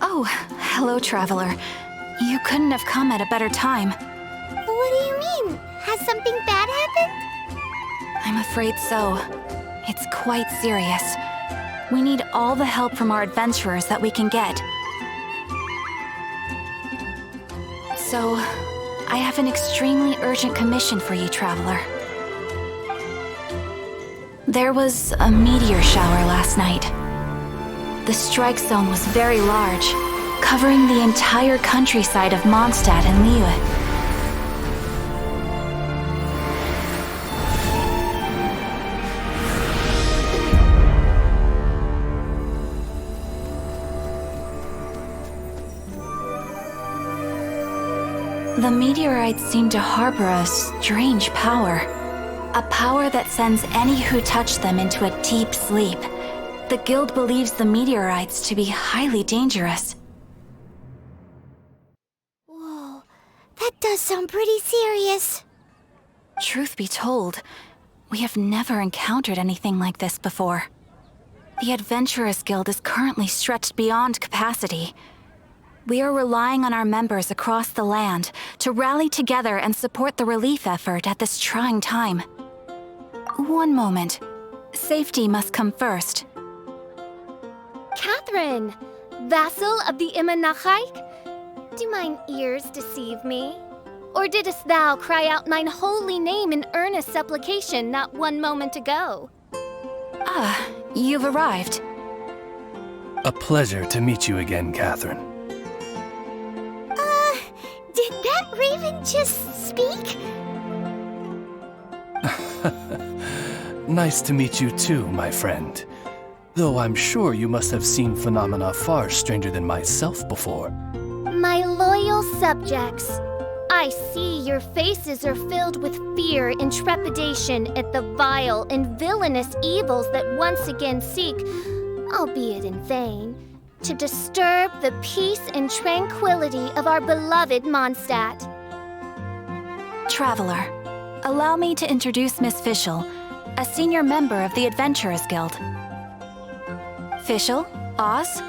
Oh, hello, traveler. You couldn't have come at a better time. What do you mean? Has something bad happened? I'm afraid so. It's quite serious. We need all the help from our adventurers that we can get. So, I have an extremely urgent commission for you, traveler. There was a meteor shower last night. The strike zone was very large, covering the entire countryside of Mondstadt and Liyue. The meteorites seem to harbor a strange power. A power that sends any who touch them into a deep sleep. The guild believes the meteorites to be highly dangerous. Whoa, that does sound pretty serious. Truth be told, we have never encountered anything like this before. The Adventurers Guild is currently stretched beyond capacity. We are relying on our members across the land to rally together and support the relief effort at this trying time. One moment. Safety must come first. Catherine, vassal of the Imanachike? Do mine ears deceive me? Or didst thou cry out mine holy name in earnest supplication not one moment ago? Ah, you've arrived. A pleasure to meet you again, Catherine. Did that raven just speak? Nice to meet you too, my friend. Though I'm sure you must have seen phenomena far stranger than myself before. My loyal subjects, I see your faces are filled with fear and trepidation at the vile and villainous evils that once again seek, albeit in vain, to disturb the peace and tranquility of our beloved Mondstadt. Traveler, allow me to introduce Miss Fischl, a senior member of the Adventurers Guild. Fischl, Oz,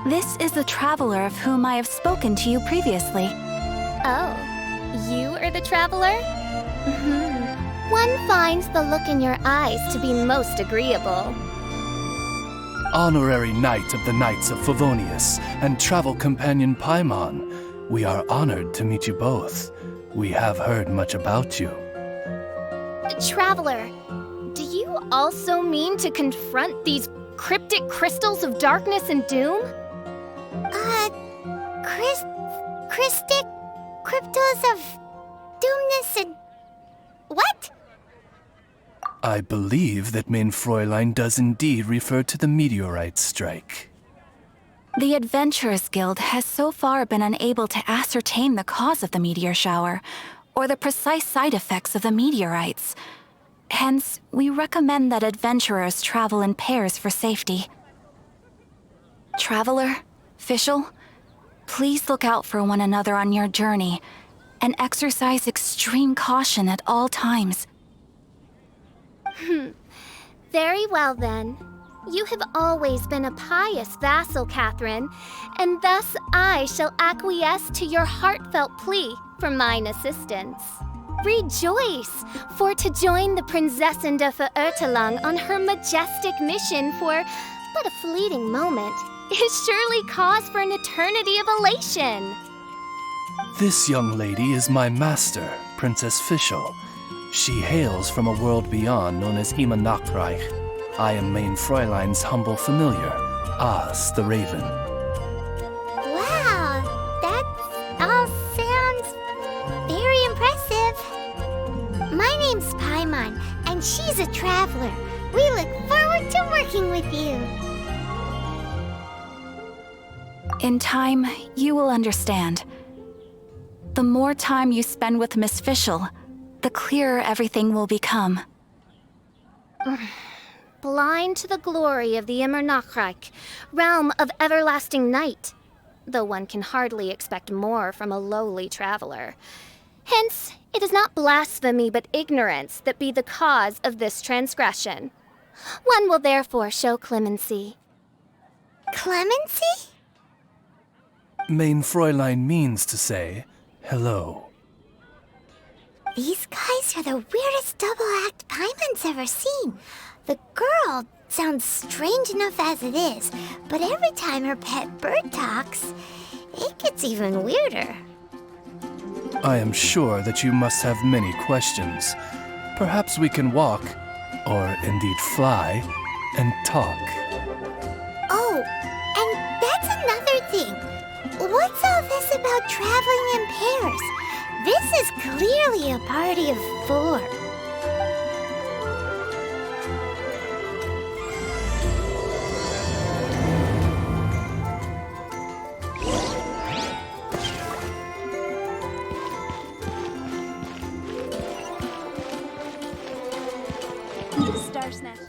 this is the traveler of whom I have spoken to you previously. Oh, you are the traveler? One finds the look in your eyes to be most agreeable. Honorary Knight of the Knights of Favonius and travel companion Paimon, we are honored to meet you both. We have heard much about you. Traveler, do you also mean to confront these cryptic crystals of darkness and doom? Christic cryptos of doomness and... what? I believe that Mein Fräulein does indeed refer to the meteorite strike. The Adventurers Guild has so far been unable to ascertain the cause of the meteor shower, or the precise side effects of the meteorites. Hence, we recommend that adventurers travel in pairs for safety. Traveler, Fischl, please look out for one another on your journey, and exercise extreme caution at all times. Very well then. You have always been a pious vassal, Catherine, and thus I shall acquiesce to your heartfelt plea for mine assistance. Rejoice, for to join the Prinzessin de Verurteilung on her majestic mission for but a fleeting moment is surely cause for an eternity of elation. This young lady is my master, Princess Fischl. She hails from a world beyond known as Imanachreich. I am Mein Fräulein's humble familiar, Oz the Raven. Wow, that all sounds very impressive. My name's Paimon, and she's a traveler. We look forward to working with you. In time, you will understand. The more time you spend with Miss Fischl, the clearer everything will become. blind to the glory of the Immernachtreich, realm of everlasting night, though one can hardly expect more from a lowly traveler. Hence, it is not blasphemy but ignorance that be the cause of this transgression. One will therefore show clemency. Clemency? Mein Fräulein means to say hello. These guys are the weirdest double-act Paimon's ever seen. The girl sounds strange enough as it is, but every time her pet bird talks, it gets even weirder. I am sure that you must have many questions. Perhaps we can walk, or indeed fly, and talk. Oh, and that's another thing. What's all this about traveling in pairs? This is clearly a party of 4. Star's Nest.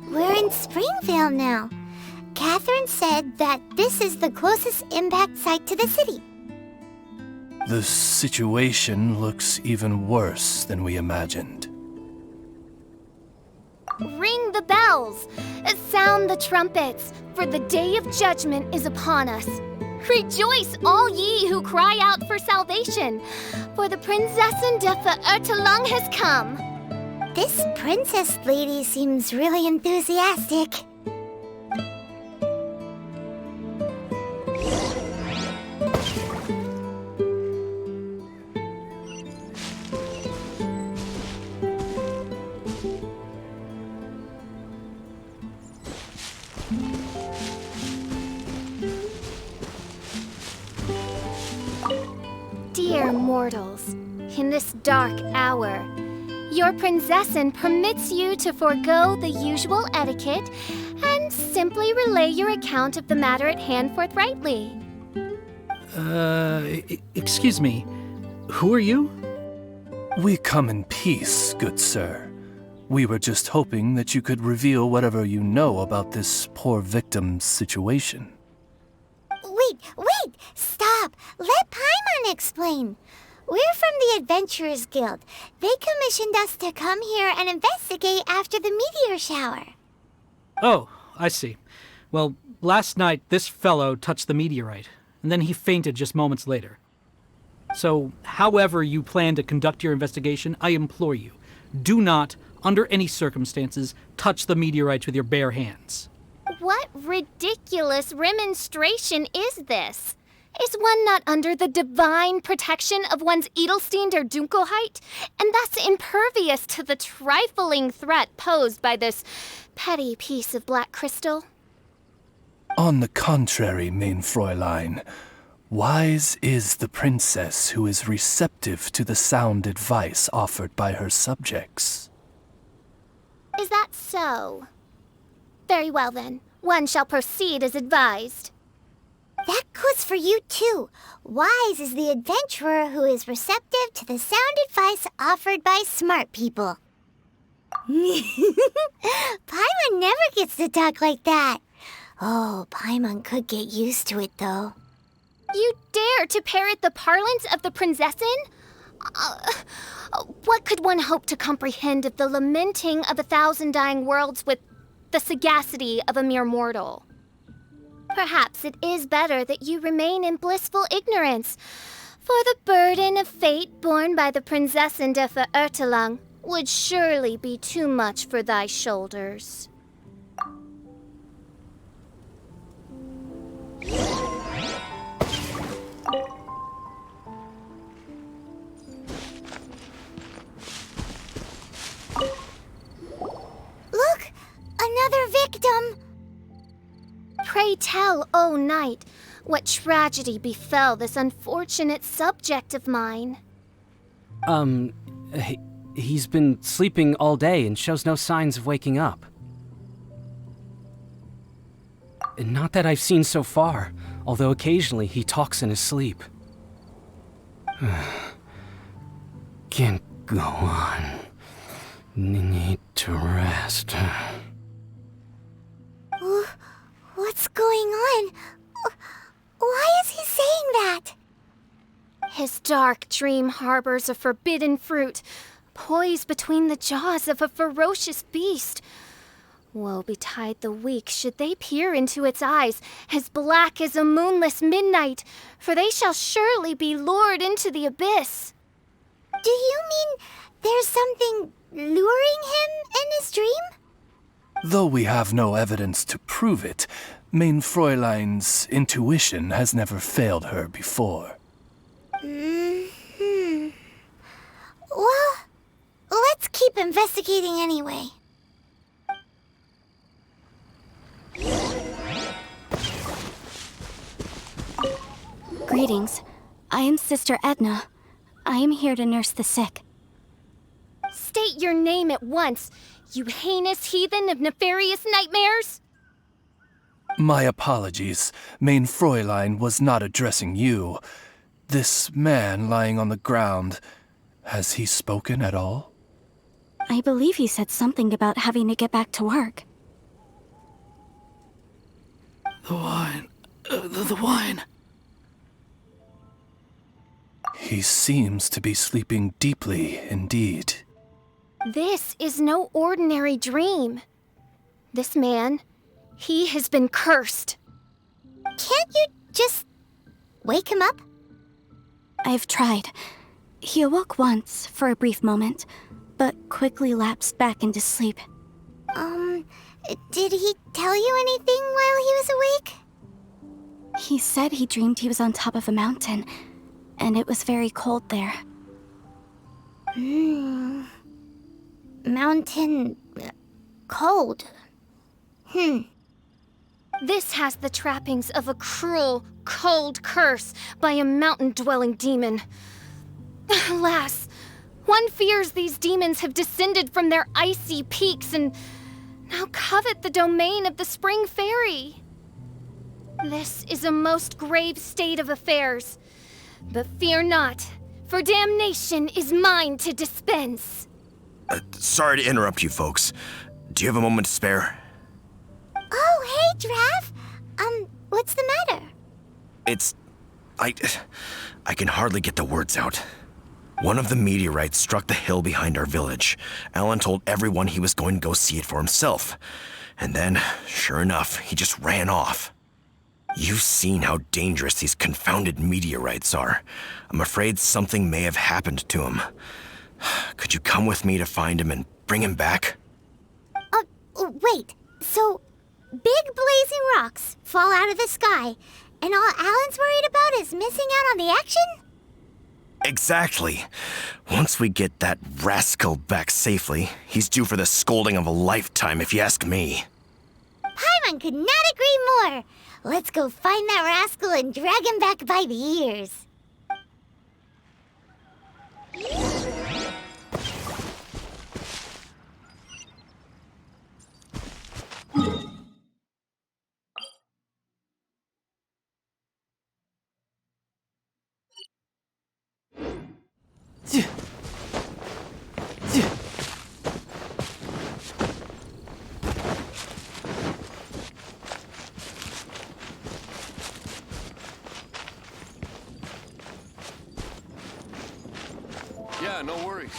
We're in Springvale now. Catherine said that this is the closest impact site to the city. The situation looks even worse than we imagined. Ring the bells! Sound the trumpets, for the day of judgment is upon us. Rejoice, all ye who cry out for salvation, for the Prinzessin de Verurteilung has come. This princess lady seems really enthusiastic. Dear mortals, in this dark hour, your Prinzessin permits you to forego the usual etiquette and simply relay your account of the matter at hand forthrightly. Excuse me. Who are you? We come in peace, good sir. We were just hoping that you could reveal whatever you know about this poor victim's situation. Wait! Stop! Let Paimon explain. We're from the Adventurers Guild. They commissioned us to come here and investigate after the meteor shower. Oh, I see. Well, last night this fellow touched the meteorite, and then he fainted just moments later. So, however you plan to conduct your investigation, I implore you, do not, under any circumstances, touch the meteorites with your bare hands. What ridiculous remonstration is this? Is one not under the divine protection of one's Edelstein der Dunkelheit, and thus impervious to the trifling threat posed by this petty piece of black crystal? On the contrary, mein Fräulein, wise is the princess who is receptive to the sound advice offered by her subjects. Is that so? Very well then, one shall proceed as advised. That goes for you too. Wise is the adventurer who is receptive to the sound advice offered by smart people. Paimon never gets to talk like that. Oh, Paimon could get used to it though. You dare to parrot the parlance of the Prinzessin? What could one hope to comprehend of the lamenting of 1,000 dying worlds with the sagacity of a mere mortal? Perhaps it is better that you remain in blissful ignorance, for the burden of fate borne by the Prinzessin de Verurteilung would surely be too much for thy shoulders. Look! Another victim! Pray tell, O knight, What tragedy befell this unfortunate subject of mine? He's been sleeping all day and shows no signs of waking up. Not that I've seen so far, although occasionally he talks in his sleep. Can't go on. Need to rest. What's going on? Why is he saying that? His dark dream harbors a forbidden fruit, poised between the jaws of a ferocious beast. Woe betide the weak should they peer into its eyes, as black as a moonless midnight, for they shall surely be lured into the abyss. Do you mean there's something luring him in his dream? Though we have no evidence to prove it, Mein Fräulein's intuition has never failed her before. Well, let's keep investigating anyway. Greetings. I am Sister Edna. I am here to nurse the sick. State your name at once, you heinous heathen of nefarious nightmares! My apologies. Mein Fräulein was not addressing you. This man lying on the ground, has he spoken at all? I believe he said something about having to get back to work. The wine. The wine. He seems to be sleeping deeply indeed. This is no ordinary dream. This man, he has been cursed. Can't you just wake him up? I've tried. He awoke once for a brief moment, but quickly lapsed back into sleep. Did he tell you anything while he was awake? He said he dreamed he was on top of a mountain, and it was very cold there. Mountain... cold. This has the trappings of a cruel, cold curse by a mountain-dwelling demon. Alas, one fears these demons have descended from their icy peaks and now covet the domain of the Spring Fairy. This is a most grave state of affairs. But fear not, for damnation is mine to dispense. Sorry to interrupt you folks. Do you have a moment to spare? Oh, hey, Drav. What's the matter? I can hardly get the words out. One of the meteorites struck the hill behind our village. Alan told everyone he was going to go see it for himself. And then, sure enough, he just ran off. You've seen how dangerous these confounded meteorites are. I'm afraid something may have happened to him. Could you come with me to find him and bring him back? Wait. So, big blazing rocks fall out of the sky, and all Alan's worried about is missing out on the action? Exactly. Once we get that rascal back safely, he's due for the scolding of a lifetime, if you ask me. Paimon could not agree more. Let's go find that rascal and drag him back by the ears. Yeah, no worries.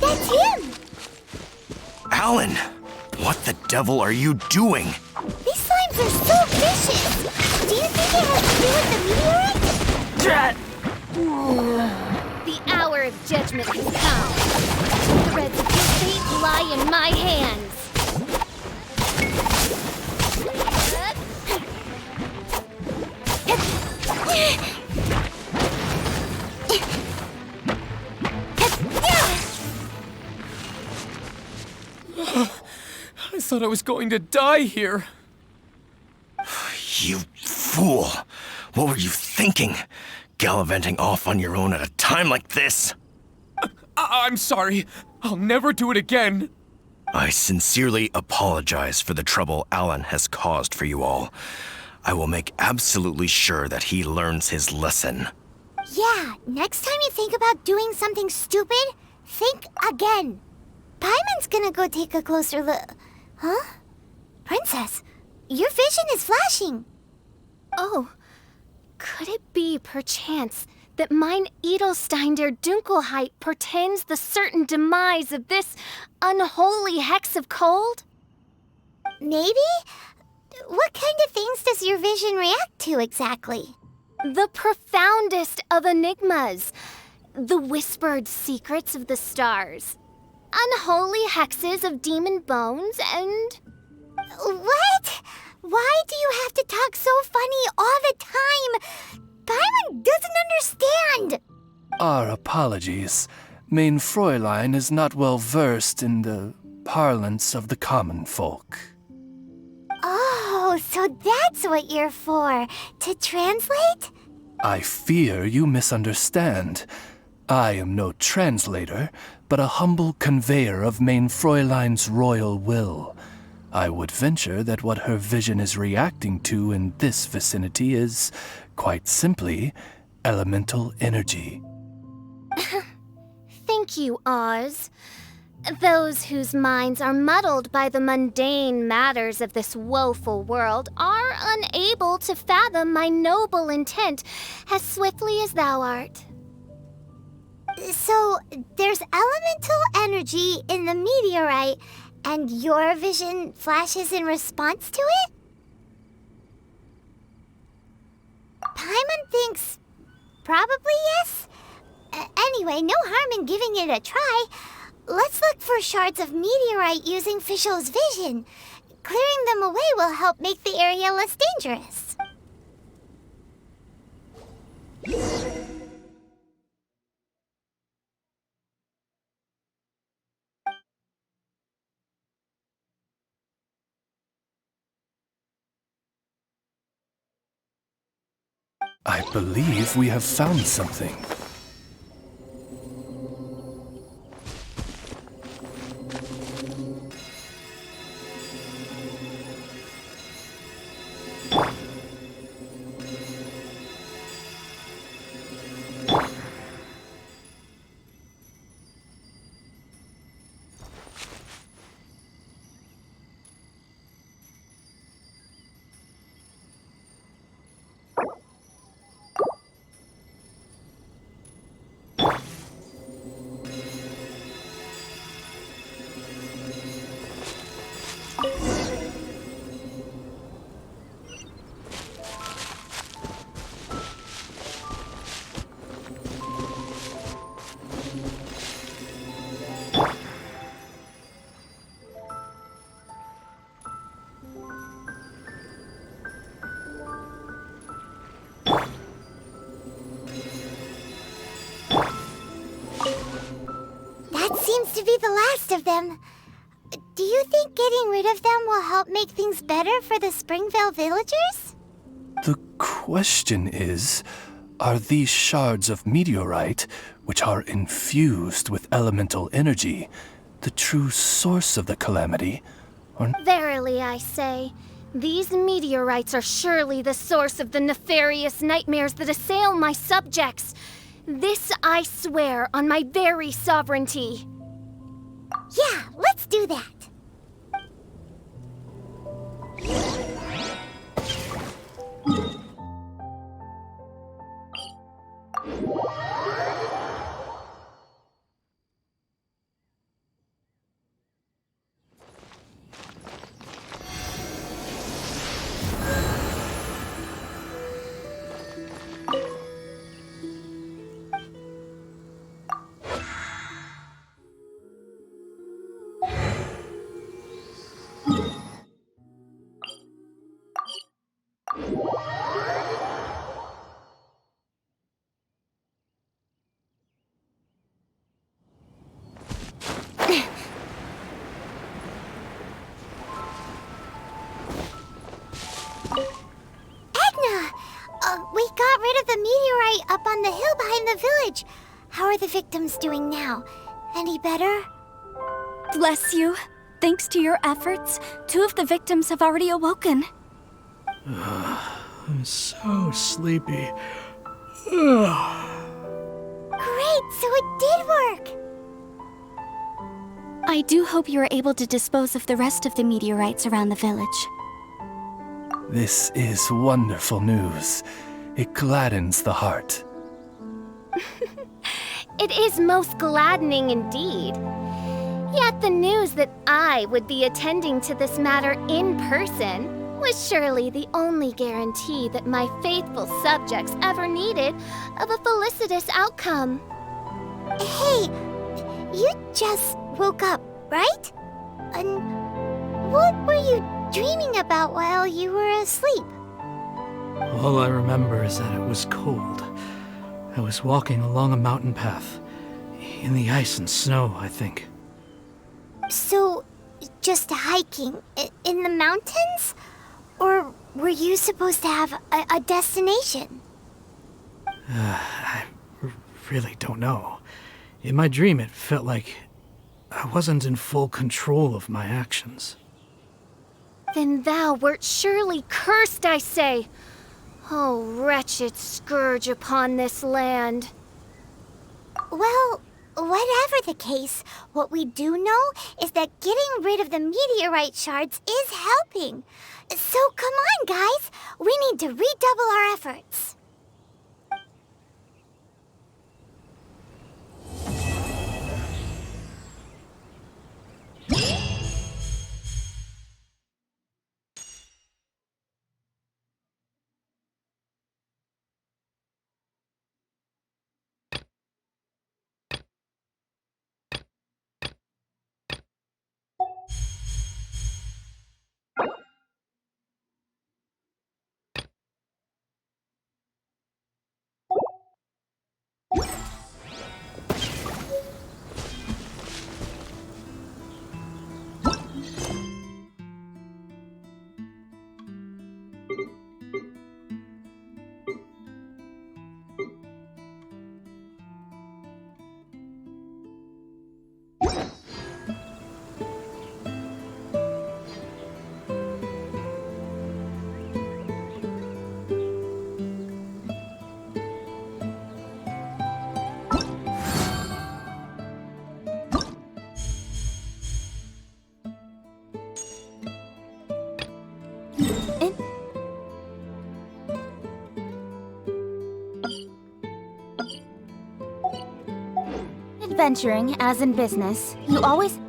That's him! Alan! What the devil are you doing? These slimes are so vicious! Do you think it has to do with the meteorite? The hour of judgment has come. The threads of his fate lie in my hands. thought I was going to die here. You fool! What were you thinking? Gallivanting off on your own at a time like this? I'm sorry. I'll never do it again. I sincerely apologize for the trouble Alan has caused for you all. I will make absolutely sure that he learns his lesson. Yeah, next time you think about doing something stupid, think again. Paimon's gonna go take a closer look. Huh? Princess, your vision is flashing. Oh, could it be, perchance, that mine Edelstein der Dunkelheit portends the certain demise of this unholy hex of cold? Maybe? What kind of things does your vision react to exactly? The profoundest of enigmas. The whispered secrets of the stars. Unholy hexes of demon bones and... What? Why do you have to talk so funny all the time? Paimon doesn't understand! Our apologies. Mein Fräulein is not well versed in the parlance of the common folk. Oh, so that's what you're for. To translate? I fear you misunderstand. I am no translator, but a humble conveyor of Mein Fräulein's royal will. I would venture that what her vision is reacting to in this vicinity is, quite simply, elemental energy. Thank you, Oz. Those whose minds are muddled by the mundane matters of this woeful world are unable to fathom my noble intent as swiftly as thou art. So, there's elemental energy in the meteorite, and your vision flashes in response to it? Paimon thinks probably yes. Anyway, no harm in giving it a try. Let's look for shards of meteorite using Fischl's vision. Clearing them away will help make the area less dangerous. I believe we have found something. That seems to be the last of them. Do you think getting rid of them will help make things better for the Springvale villagers? The question is, are these shards of meteorite, which are infused with elemental energy, the true source of the calamity? Or... Verily, I say, these meteorites are surely the source of the nefarious nightmares that assail my subjects. This I swear on my very sovereignty. Yeah, let's do that. hill behind the village. How are the victims doing now? Any better? Bless you. Thanks to your efforts, 2 of the victims have already awoken. I'm so sleepy. Great, so it did work! I do hope you are able to dispose of the rest of the meteorites around the village. This is wonderful news. It gladdens the heart. It is most gladdening indeed. Yet the news that I would be attending to this matter in person was surely the only guarantee that my faithful subjects ever needed of a felicitous outcome. Hey, you just woke up, right? And what were you dreaming about while you were asleep? All I remember is that it was cold. I was walking along a mountain path. In the ice and snow, I think. So, just hiking in the mountains? Or were you supposed to have a destination? I really don't know. In my dream, it felt like I wasn't in full control of my actions. Then thou wert surely cursed, I say. Oh, wretched scourge upon this land. Well, whatever the case, what we do know is that getting rid of the meteorite shards is helping. So come on, guys. We need to redouble our efforts. Adventuring, as in business, you always...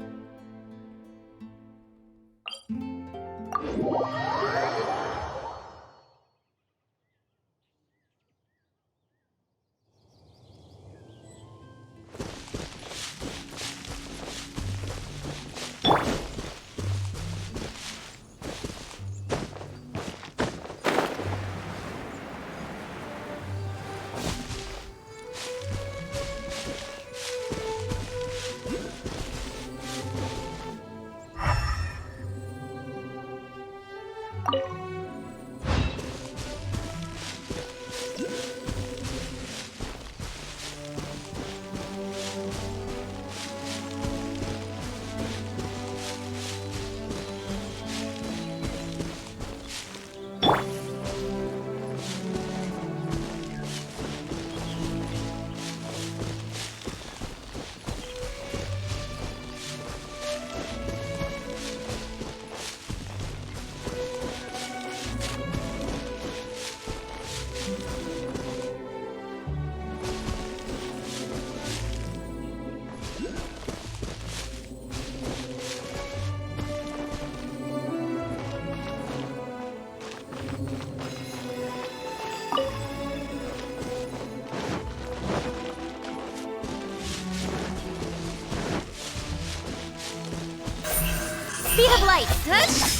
Speed of light, huh?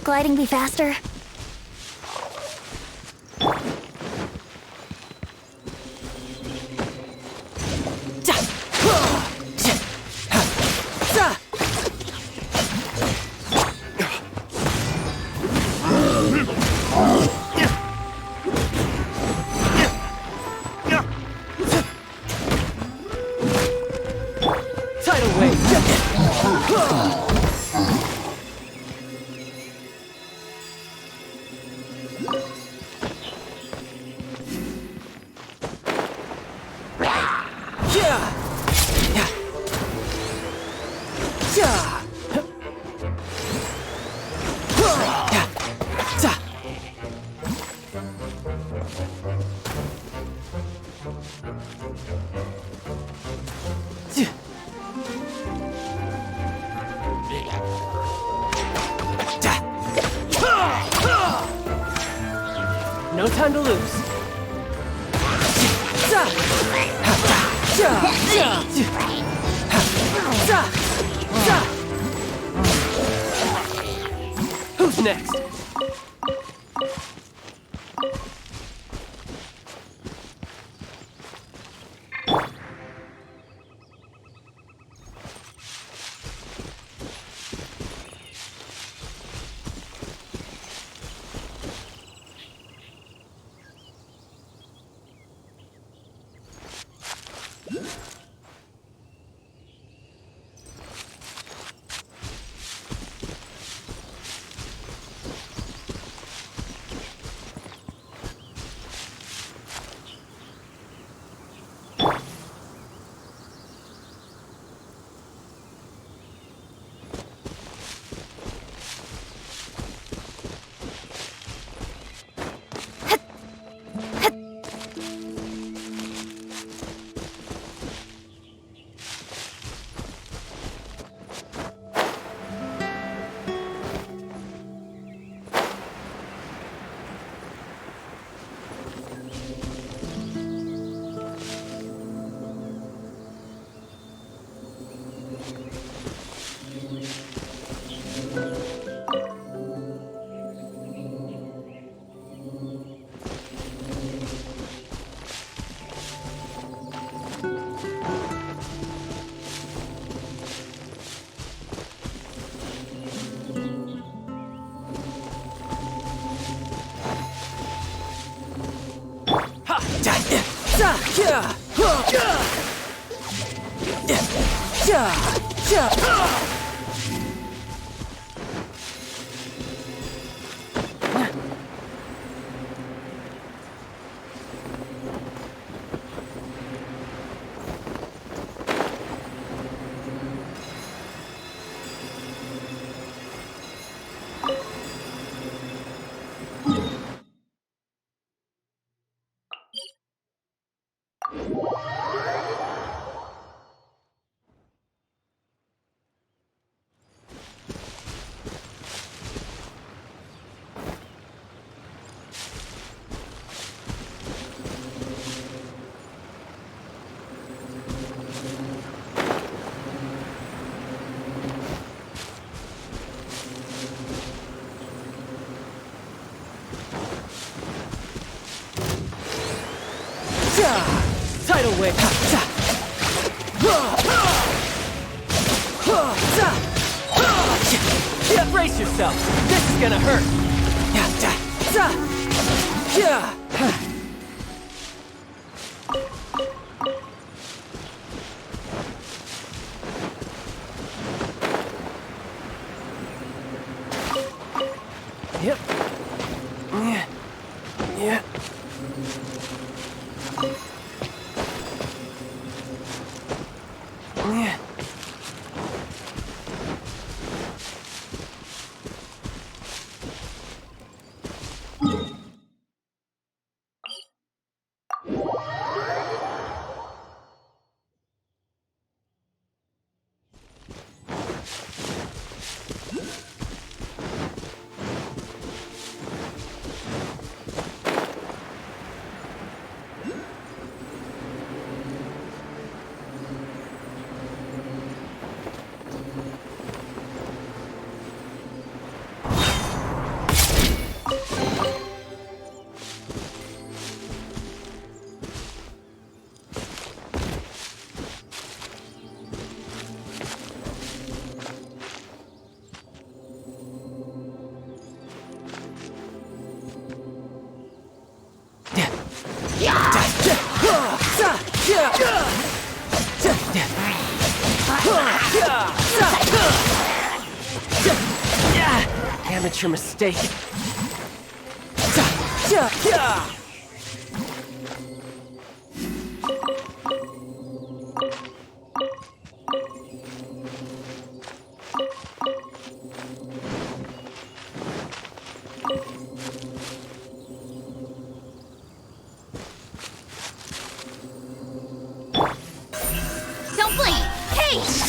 that gliding be faster? Tidal wave! No time to lose. Who's next? Tidal wave! Yeah, brace yourself! This is gonna hurt! Yep. Yeah. Amateur mistake. Don't blink! Hey!